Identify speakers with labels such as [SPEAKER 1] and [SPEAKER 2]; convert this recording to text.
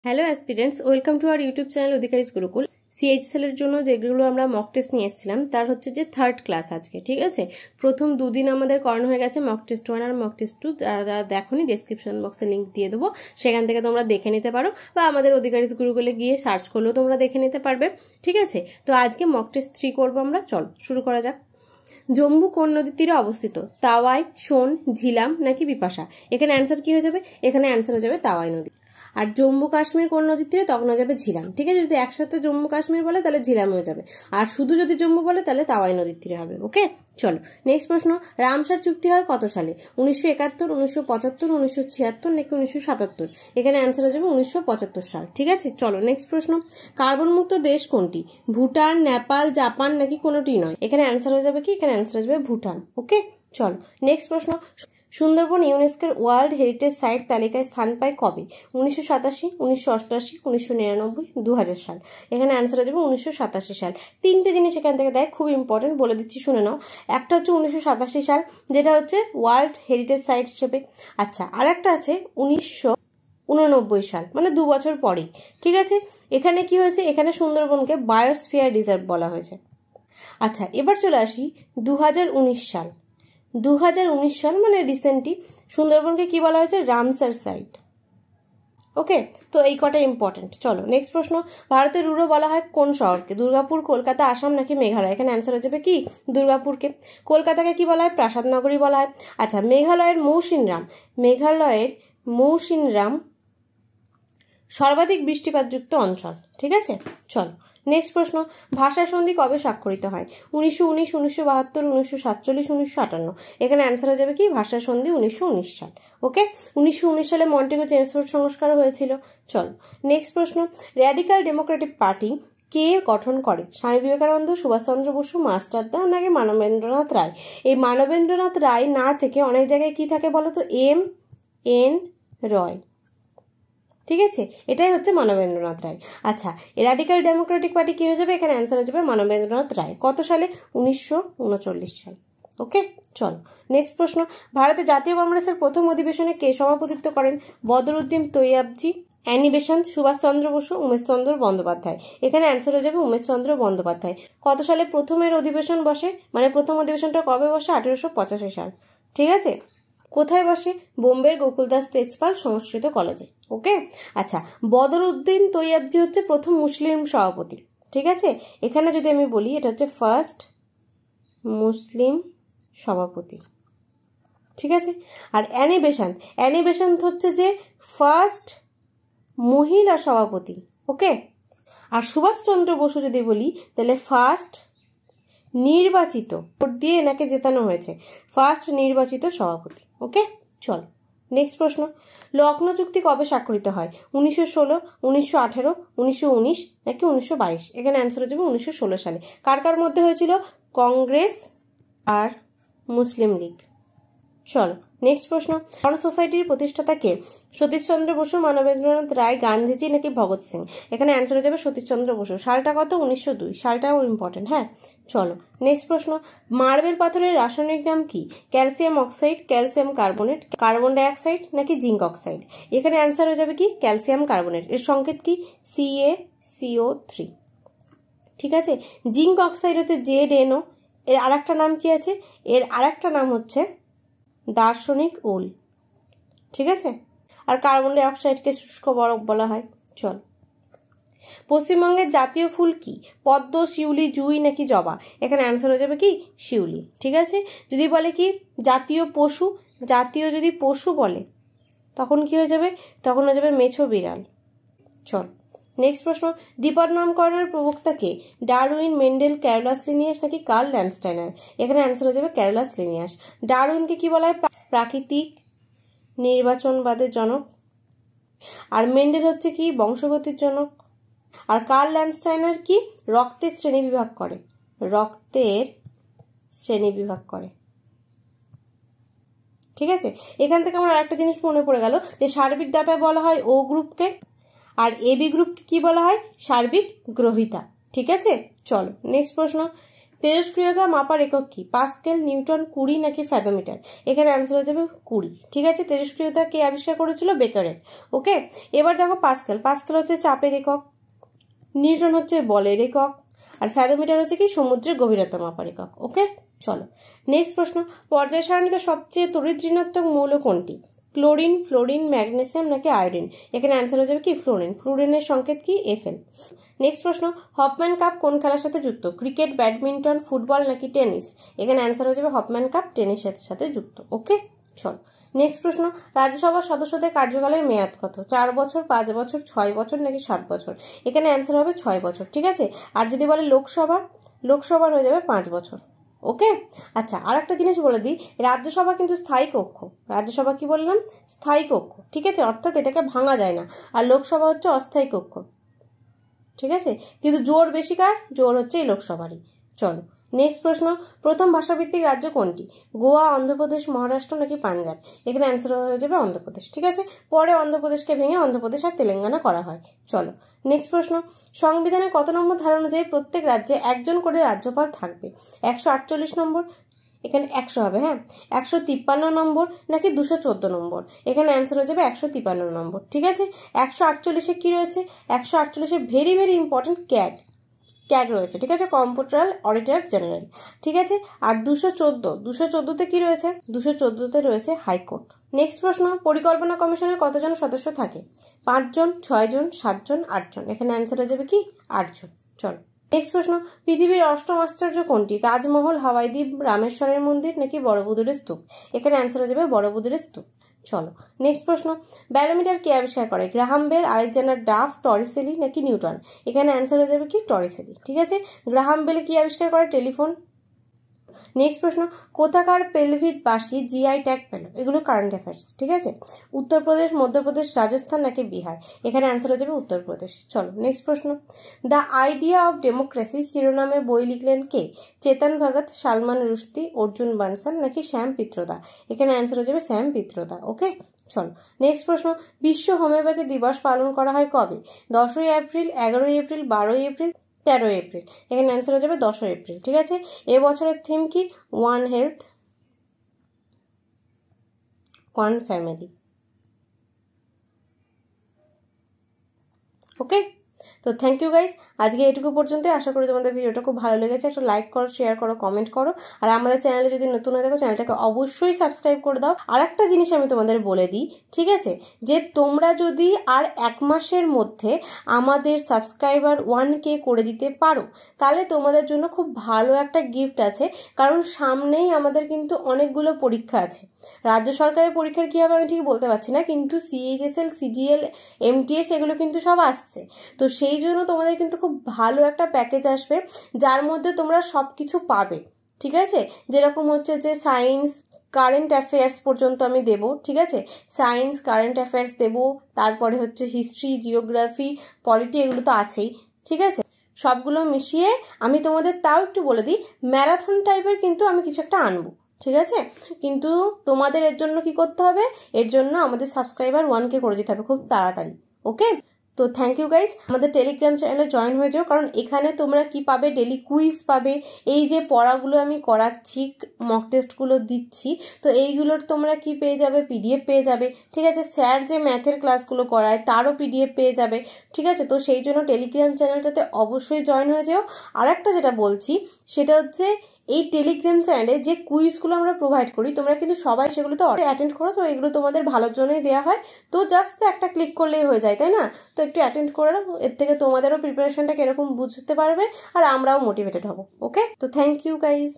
[SPEAKER 1] Hello aspirants, welcome to our YouTube channel Adhikaris Gurukul. CHSL এর জন্য যেগুলো আমরা মক টেস্ট নিয়ে এসেছিলাম তার হচ্ছে যে থার্ড ক্লাস আজকে, ঠিক আছে। প্রথম দুদিন আমাদের করানো হয়ে গেছে মক টেস্ট 1 আর মক টেস্ট 2। যারা দেখোনি ডেসক্রিপশন বক্সে লিঙ্ক দিয়ে দেবো, সেখান থেকে তোমরা দেখে নিতে পারো, বা আমাদের অধিকারীজ গুরুকুলে গিয়ে সার্চ করলেও তোমরা দেখে নিতে পারবে, ঠিক আছে। তো আজকে মক টেস্ট 3 করবো আমরা। চল শুরু করা যাক। জম্বু কোন নদীর তীরে অবস্থিত? তাওয়াই, সোন, ঝিলাম নাকি বিপাশা? এখানে অ্যান্সার কি হয়ে যাবে? এখানে অ্যান্সার হয়ে যাবে তাওয়াই নদী। আর জম্মু কাশ্মীর কোন নদীর তীরে? তখন হয়ে যাবে ঝিলাম, ঠিক আছে। যদি একসাথে জম্মু কাশ্মীর বলে তাহলে ঝিলাম হয়ে যাবে, আর শুধু যদি জম্মু বলে তাহলে তাওয়াই নদীর তীরে হবে। ওকে, চলো নেক্সট প্রশ্ন। রামসার চুক্তি হয় কত সালে? 1971, 1975, 1976 নাকি 1977? এখানে অ্যান্সার হয়ে যাবে 1975 সাল, ঠিক আছে। চলো নেক্সট প্রশ্ন। কার্বন মুক্ত দেশ কোনটি? ভুটান, নেপাল, জাপান নাকি কোনোটি নয়? এখানে অ্যান্সার হয়ে যাবে কি? এখানে অ্যান্সার হয়ে যাবে ভুটান। ওকে, চলো নেক্সট প্রশ্ন। সুন্দরবন ইউনেস্কোর ওয়ার্ল্ড হেরিটেজ সাইট তালিকায় স্থান পায় কবে? 1987, 1988, 1999, 2000 সাল? এখানে অ্যান্সার হয়ে যাবে 1987 সাল। তিনটে জিনিস এখান থেকে দেয়, খুব ইম্পর্টেন্ট, বলে দিচ্ছি শুনে নাও। একটা হচ্ছে 1987 সাল, যেটা হচ্ছে ওয়ার্ল্ড হেরিটেজ সাইট হিসেবে। আচ্ছা, আর একটা আছে 1989 সাল, মানে 2 বছর পরেই, ঠিক আছে। এখানে কি হয়েছে? এখানে সুন্দরবনকে বায়োস্ফিয়ার রিজার্ভ বলা হয়েছে। আচ্ছা, এবার চলে আসি 2019 সাল। 2019 সাল মানে রিসেন্টলি সুন্দরবনকে কি বলা হয়েছে? Ramsar site. ওকে, তো এই কটা ইম্পর্টেন্ট। চলো নেক্সট প্রশ্ন। ভারতের রুরো বলা হয় কোন শহরকে? দুর্গাপুর, কলকাতা, আসাম নাকি মেঘালয়? এখানে অ্যান্সার হয়ে যাবে কি? দুর্গাপুরকে। কলকাতাকে কি বলা হয়? প্রাসাদ নগরী বলা হয়। আচ্ছা, মেঘালয়ের মৌসিনরাম সর্বাধিক বৃষ্টিপাতযুক্ত অঞ্চল, ঠিক আছে। চলো নেক্সট প্রশ্ন। ভাষা সন্ধি কবে স্বাক্ষরিত হয়? 1919, 1972, 1947, 1958? এখানে অ্যান্সার হয়ে যাবে কি? ভাষা সন্ধি 1919 সাল। ওকে, 1919 সালে মন্টেগো চেমসফোর্ড সংস্কার হয়েছিল। চলো নেক্সট প্রশ্ন। র্যাডিক্যাল ডেমোক্রেটিক পার্টি কে গঠন করে? স্বামী বিবেকানন্দ, সুভাষচন্দ্র বসু, মাস্টারদা নাকি মানবেন্দ্রনাথ রায়? এই মানবেন্দ্রনাথ রায় না থেকে অনেক জায়গায় কি থাকে বলো তো? এন রয়, ঠিক আছে। এটাই হচ্ছে মানবেন্দ্রনাথ রায়। আচ্ছা, র্যাডিক্যাল ডেমোক্রেটিক পার্টি কি হয়ে যাবে? এখানে অ্যান্সার হয়ে যাবে মানবেন্দ্রনাথ রায়। কত সালে? 1939 সাল। ওকে, চলো নেক্সট প্রশ্ন। ভারতের জাতীয় কংগ্রেসের প্রথম অধিবেশনে কে সভাপতিত্ব করেন? Badruddin Tyabji, Annie Besant, Subhashchandra Bose, Umeshchandra Bandyopadhyay? এখানে অ্যান্সার হয়ে যাবে উমেশচন্দ্র বন্দ্যোপাধ্যায়। কত সালে প্রথমের অধিবেশন বসে? মানে প্রথম অধিবেশনটা কবে বসে? 1885 সাল, ঠিক আছে। কোথায় বসে? বোম্বের গোকুলদাস তেজপাল সংস্কৃত কলেজে। ওকে, আচ্ছা, বদরুদ্দিন তৈয়াবজি হচ্ছে প্রথম মুসলিম সভাপতি, ঠিক আছে। এখানে যদি আমি বলি, এটা হচ্ছে ফার্স্ট মুসলিম সভাপতি, ঠিক আছে। আর অ্যানি বেসান্ত হচ্ছে যে ফার্স্ট মহিলা সভাপতি। ওকে, আর সুভাষচন্দ্র বসু যদি বলি তাহলে ফার্স্ট নির্বাচিত, ভোট দিয়ে এনাকে জেতানো হয়েছে, ফার্স্ট নির্বাচিত সভাপতি। ওকে, চল নেক্সট প্রশ্ন। লখনৌ চুক্তি কবে স্বাক্ষরিত হয়? 1916, 1918, 1919 নাকি 1922? এখানে অ্যান্সার হয়ে যাবে 1916 সালে। কার কার মধ্যে হয়েছিল? কংগ্রেস আর মুসলিম লীগ। চলো নেক্সট প্রশ্ন। ভারত সোসাইটির প্রতিষ্ঠাতা কে? সতীশচন্দ্র বসু, মানবেন্দ্রনাথ রায়, গান্ধীজি নাকি ভগৎ সিং? এখানে অ্যান্সার হয়ে যাবে সতীশচন্দ্র বসু। সালটা কত? 1902। সালটাও ইম্পর্টেন্ট, হ্যাঁ। চলো নেক্সট প্রশ্ন। মার্বেল পাথরের রাসায়নিক নাম কি? Calcium oxide, calcium carbonate, carbon dioxide নাকি জিঙ্ক অক্সাইড? এখানে অ্যান্সার হয়ে যাবে কি? Calcium carbonate. এর সংকেত কি? CaCO3, ঠিক আছে। জিঙ্ক অক্সাইড হচ্ছে ZNO। এর আরেকটা নাম কি আছে? এর আরেকটা নাম হচ্ছে দার্শনিক উল, ঠিক আছে। আর কার্বন ডাই অক্সাইডকে শুষ্ক বরফ বলা হয়। চল, পশ্চিমবঙ্গের জাতীয় ফুল কি? পদ্ম, শিউলি, জুঁই নাকি জবা? এখানে অ্যান্সার হয়ে যাবে কি? শিউলি, ঠিক আছে। যদি বলে কি জাতীয় পশু, যদি পশু বলে তখন কি হয়ে যাবে? তখন হয়ে যাবে মেছো বিড়াল। চল নেক্সট প্রশ্ন। দ্বিপদ নামকরণের প্রবক্তা কে? ডারউইন, মেন্ডেল, ক্যারোলাস লিনিয়াস নাকি কার্ল ল্যান্ডস্টাইনার? এখানে অ্যান্সার হয়ে যাবে ক্যারোলাস লিনিয়াস। ডারউইনকে কি বলা হয়? প্রাকৃতিক নির্বাচনবাদের জনক। আর মেন্ডেল হচ্ছে কি? বংশগতির জনক। আর কার্ল ল্যান্ডস্টাইনার কি? রক্তের শ্রেণী বিভাগ করে, ঠিক আছে। এখান থেকে আমার আরেকটা জিনিস মনে পড়ে গেল, যে সার্বিক দাতা বলা হয় ও গ্রুপকে, আর এবি গ্রুপকে কি বলা হয়? সার্বিক গ্রহিতা, ঠিক আছে। চলো নেক্সট প্রশ্ন। তেজস্ক্রিয়তা মাপার একক কি? পাস্কেল, নিউটন, কুরি নাকি ফ্যাথোমিটার? এখানে অ্যান্সার হয়ে যাবে কুরি। ঠিক আছে, তেজস্ক্রিয়তা কে আবিষ্কার করেছিল? বেকারেল। ওকে, এবার দেখো পাস্কেল। পাস্কেল হচ্ছে চাপের একক, নিউটন হচ্ছে বলের একক, আর ফ্যাথোমিটার হচ্ছে কি? সমুদ্রের গভীরতা মাপার একক। ওকে, চলো নেক্সট প্রশ্ন। পর্যায় সারণীতে সবচেয়ে তড়িৎ ঋণাত্মক মৌল কোনটি? ক্লোরিন, ফ্লোরিন, ম্যাগনেসিয়াম নাকি আয়োডিন? এখানে অ্যান্সার হয়ে যাবে কি? ফ্লোরিন। ফ্লোরিনের সংকেত কি? Fl। নেক্সট প্রশ্ন, হফম্যান কাপ কোন খেলার সাথে যুক্ত? ক্রিকেট, ব্যাডমিন্টন, ফুটবল নাকি টেনিস? এখানে অ্যান্সার হয়ে যাবে হফম্যান কাপ টেনিসের সাথে যুক্ত। ওকে, চলো নেক্সট প্রশ্ন। রাজ্যসভার সদস্যদের কার্যকালের মেয়াদ কত? 4 বছর, 5 বছর, 6 বছর নাকি 7 বছর? এখানে অ্যান্সার হবে 6 বছর। ঠিক আছে, আর যদি বলে লোকসভার হয়ে যাবে 5 বছর। ওকে, আচ্ছা আর একটা জিনিস বলে দিই, রাজ্যসভা কিন্তু স্থায়ী কক্ষ। রাজ্যসভা কি বললাম? স্থায়ী কক্ষ। ঠিক আছে, অর্থাৎ এটাকে ভাঙা যায় না। আর লোকসভা হচ্ছে অস্থায়ী কক্ষ। ঠিক আছে, কিন্তু জোর বেশি কার? জোর হচ্ছে এই লোকসভারই। চলো নেক্সট প্রশ্ন। প্রথম ভাষাভিত্তিক রাজ্য কোনটি? গোয়া, অন্ধ্রপ্রদেশ, মহারাষ্ট্র নাকি পাঞ্জাব? এখানে অ্যান্সার হয়ে যাবে অন্ধ্রপ্রদেশ। ঠিক আছে, পরে অন্ধ্রপ্রদেশকে ভেঙে অন্ধ্রপ্রদেশ আর তেলেঙ্গানা করা হয়। চলো নেক্সট প্রশ্ন। সংবিধানের কত নম্বর ধারা অনুযায়ী প্রত্যেক রাজ্যে একজন করে রাজ্যপাল থাকবে? 148 নম্বর, এখানে 100 হবে, হ্যাঁ, 153 নম্বর নাকি 214 নম্বর? এখানে অ্যান্সার হয়ে যাবে 153 নম্বর। ঠিক আছে, 148-এ কি রয়েছে? 148-এ ভেরি ভেরি ইম্পর্টেন্ট ক্যাগ রয়েছে। ঠিক আছে, কম্পিউটার অডিটর জেনারেল। ঠিক আছে, আর 214-তে কি রয়েছে? 214-তে রয়েছে হাইকোর্ট। নেক্সট প্রশ্ন। পরিকল্পনা কমিশনের কতজন সদস্য থাকে? 5 জন, 6 জন, 7 জন, 8 জন? এখানে অ্যান্সার হয়ে যাবে কি? 8 জন। চলো নেক্সট প্রশ্ন। পৃথিবীর অষ্টম আশ্চর্য কোনটি? তাজমহল, হাওয়াই দ্বীপ, রামেশ্বরের মন্দির নাকি বড়বুদুরের স্তূপ? এখানে অ্যান্সার হয়ে যাবে বড়বুদুরের স্তূপ। চলো নেক্সট প্রশ্ন। ব্যারোমিটার কে আবিষ্কার করে? Graham Bell, Alexander Duff, Torricelli নাকি নিউটন? এখানে অ্যান্সার হয়ে যাবে কি? টরিসেলি। ঠিক আছে, গ্রাহাম বেলে কি আবিষ্কার করে? টেলিফোন। নেক্সট প্রশ্ন। কোথাকার পেলভিট বাসী জিআই ট্যাগ পেল? এগুলো কারেন্ট অ্যাফেয়ার্স। ঠিক আছে, উত্তরপ্রদেশ, মধ্যপ্রদেশ, রাজস্থান নাকি বিহার? এখানে অ্যান্সার হয়ে যাবে উত্তরপ্রদেশ। চলো নেক্সট প্রশ্ন। দ্য আইডিয়া অফ ডেমোক্রেসি শিরোনামে বই লিখলেন কে? চেতন ভগত, সালমান রুশদি, অর্জুন বানসাল নাকি শ্যাম পিত্রদা? এখানে অ্যান্সার হয়ে যাবে শ্যাম পিত্রদা। ওকে, চলো নেক্সট প্রশ্ন। বিশ্ব হোমিওপ্যাথি দিবস পালন করা হয় কবে? 10ই এপ্রিল, 11ই এপ্রিল, 12ই এপ্রিল, 13ই এপ্রিল? এখানে অ্যান্সার হয়ে যাবে 10ই এপ্রিল। ঠিক আছে, এবছরের থিম কি? One health one family. Okay, তো থ্যাংক ইউ গাইস, আজকে এটুকু পর্যন্ত। আশা করি তোমাদের ভিডিওটা খুব ভালো লেগেছে। একটা লাইক করো, শেয়ার করো, কমেন্ট করো, আর আমাদের চ্যানেলে যদি নতুন হয়ে থাকো চ্যানেলটাকে অবশ্যই সাবস্ক্রাইব করে দাও। আর একটা জিনিস আমি তোমাদের বলে দিই, ঠিক আছে, যে তোমরা যদি আর 1 মাসের মধ্যে আমাদের সাবস্ক্রাইবার 1K করে দিতে পারো, তাহলে তোমাদের জন্য খুব ভালো একটা গিফট আছে। কারণ সামনেই আমাদের কিন্তু অনেকগুলো পরীক্ষা আছে। রাজ্য সরকারের পরীক্ষার কী হবে আমি ঠিক বলতে পারছি না, কিন্তু CHSL, CGL, MTS এগুলো কিন্তু সব আসছে। তো সেই জন্য তোমাদের কিন্তু খুব ভালো একটা প্যাকেজ আসবে, যার মধ্যে তোমরা সব কিছু পাবে। ঠিক আছে, যেরকম হচ্ছে যে সায়েন্স, কারেন্ট অ্যাফেয়ার্স পর্যন্ত আমি দেবো। ঠিক আছে, সায়েন্স, কারেন্ট অ্যাফেয়ার্স দেবো, তারপরে হচ্ছে হিস্ট্রি, জিওগ্রাফি, পলিটি, এগুলো তো আছেই। ঠিক আছে, সবগুলো মিশিয়ে আমি তোমাদের তাও একটু বলে দিই, ম্যারাথন টাইপের কিন্তু আমি কিছু একটা আনবো। ঠিক আছে, কিন্তু তোমাদের এর জন্য কি করতে হবে? এর জন্য আমাদের সাবস্ক্রাইবার 1K করে দিতে হবে খুব তাড়াতাড়ি। ওকে, তো থ্যাংক ইউ গাইস, আমাদের টেলিগ্রাম চ্যানেলে জয়েন হয়ে যাও। কারণ এখানে তোমরা কি পাবে? ডেলি কুইজ পাবে, এই যে পড়াগুলো আমি করাচ্ছি, মক টেস্টগুলো দিচ্ছি, তো এইগুলোর তোমরা কি পেয়ে যাবে? PDF পেয়ে যাবে। ঠিক আছে, স্যার যে ম্যাথের ক্লাসগুলো করায় তারও PDF পেয়ে যাবে। ঠিক আছে, তো সেই জন্য টেলিগ্রাম চ্যানেলটাতে অবশ্যই জয়েন হয়ে যাও। আর একটা যেটা বলছি সেটা হচ্ছে, এই টেলিগ্রাম চ্যানেলে যে কুইজগুলো আমরা প্রোভাইড করি, তোমরা কিন্তু সবাই সেগুলোতে অ্যাটেন্ড করো। তো এগুলো তোমাদের ভালোর জন্যই দেওয়া হয়। তো জাস্ট একটা ক্লিক করলেই হয়ে যায়, তাই না? তো একটু অ্যাটেন্ড করে নাও, এর থেকে তোমাদেরও প্রিপারেশনটা কিরকম বুঝতে পারবে, আর আমরাও মোটিভেটেড হব। ওকে, তো থ্যাংক ইউ গাইজ।